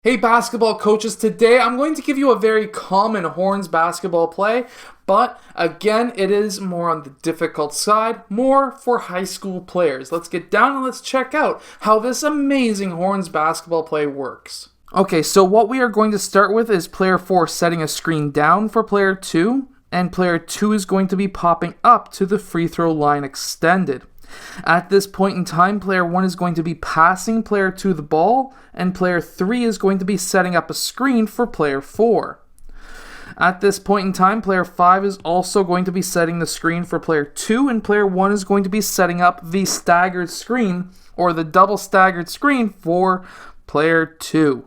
Hey basketball coaches, today I'm going to give you a very common horns basketball play, but again, it is more on the difficult side, more for high school players. Let's get down and let's check out how this amazing horns basketball play works. Okay, so what we are going to start with is player 4 setting a screen down for player 2, and player 2 is going to be popping up to the free throw line extended. At this point in time, player 1 is going to be passing player 2 the ball, and player 3 is going to be setting up a screen for player 4. At this point in time, player 5 is also going to be setting the screen for player 2, and player 1 is going to be setting up the staggered screen, or the double staggered screen for player 2.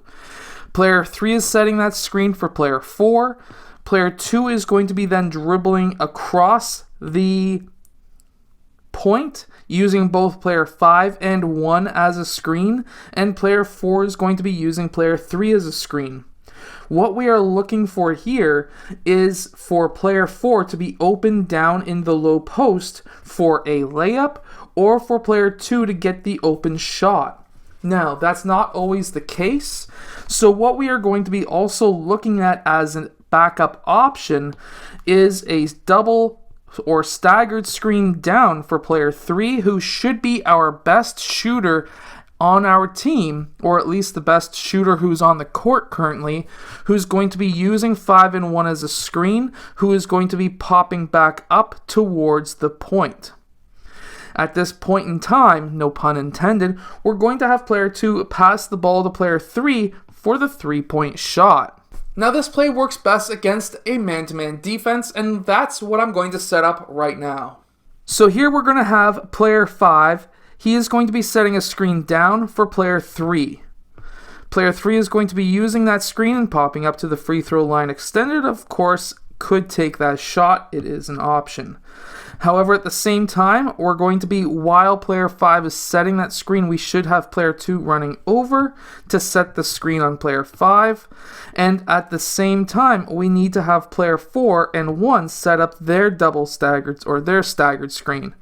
Player 3 is setting that screen for player 4. Player 2 is going to be then dribbling across the point using both player 5 and 1 as a screen, and player 4 is going to be using player 3 as a screen. What we are looking for here is for player 4 to be open down in the low post for a layup or for player 2 to get the open shot. Now, that's not always the case, so what we are going to be also looking at as a backup option is a double or staggered screen down for player 3, who should be our best shooter on our team, or at least the best shooter who's on the court currently, who's going to be using 5 and 1 as a screen, who is going to be popping back up towards the point. At this point in time, no pun intended, we're going to have player 2 pass the ball to player 3 for the 3-point shot. Now this play works best against a man-to-man defense, and that's what I'm going to set up right now. So here we're going to have player 5. He is going to be setting a screen down for player 3. Player 3 is going to be using that screen and popping up to the free throw line extended. Of course, could take that shot. It is an option. However, at the same time, we're going to be, while player 5 is setting that screen, we should have player 2 running over to set the screen on player 5. And at the same time, we need to have player 4 and 1 set up their double staggered or their staggered screen.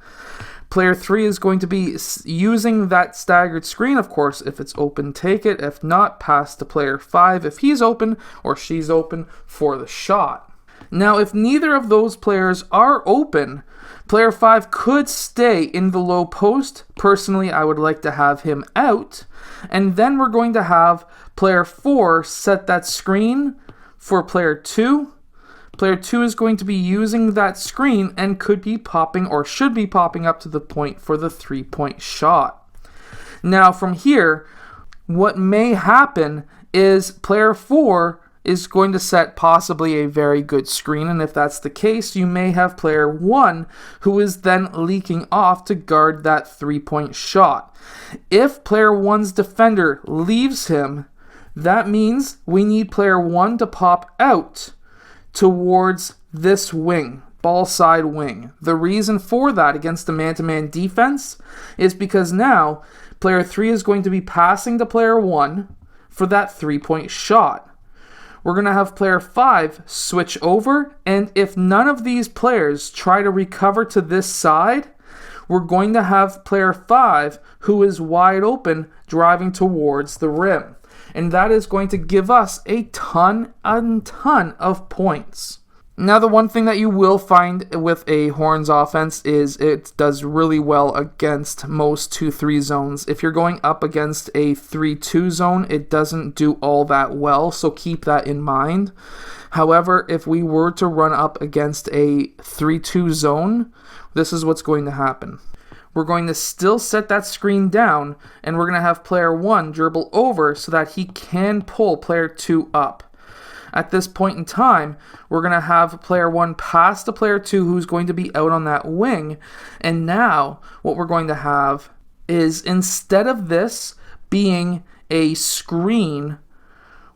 Player 3 is going to be using that staggered screen. Of course, if it's open, take it. If not, pass to player 5 if he's open or she's open for the shot. Now, if neither of those players are open, player 5 could stay in the low post. Personally, I would like to have him out. And then we're going to have player 4 set that screen for player 2. Player 2 is going to be using that screen and could be popping or should be popping up to the point for the 3-point shot. Now from here, what may happen is player 4 is going to set possibly a very good screen, and if that's the case, you may have player 1 who is then leaking off to guard that 3-point shot. If player 1's defender leaves him, that means we need player 1 to pop out towards this wing, ball side wing. The reason for that against the man-to-man defense is because now player 3 is going to be passing to player 1 for that 3-point shot. We're going to have player 5 switch over, and if none of these players try to recover to this side, we're going to have player 5, who is wide open, driving towards the rim. And that is going to give us a ton of points. Now, the one thing that you will find with a Horns offense is it does really well against most 2-3 zones. If you're going up against a 3-2 zone, it doesn't do all that well, so keep that in mind. However, if we were to run up against a 3-2 zone, this is what's going to happen. We're going to still set that screen down, and we're going to have player 1 dribble over so that he can pull player 2 up. At this point in time, we're going to have player 1 pass to player 2 who's going to be out on that wing. And now what we're going to have is, instead of this being a screen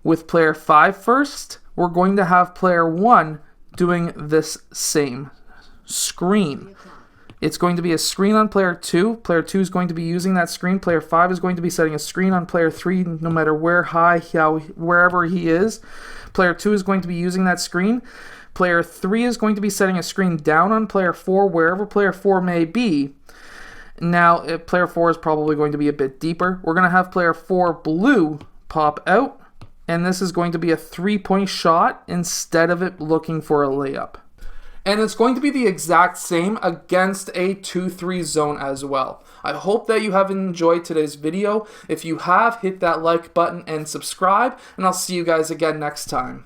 with player 5 first, we're going to have player 1 doing this same screen. It's going to be a screen on player 2. Player 2 is going to be using that screen. Player 5 is going to be setting a screen on player 3, no matter wherever he is. Player 2 is going to be using that screen. Player 3 is going to be setting a screen down on player 4, wherever player 4 may be. Now, player 4 is probably going to be a bit deeper. We're going to have player 4 blue pop out. And this is going to be a 3-point shot instead of it looking for a layup. And it's going to be the exact same against a 2-3 zone as well. I hope that you have enjoyed today's video. If you have, hit that like button and subscribe, and I'll see you guys again next time.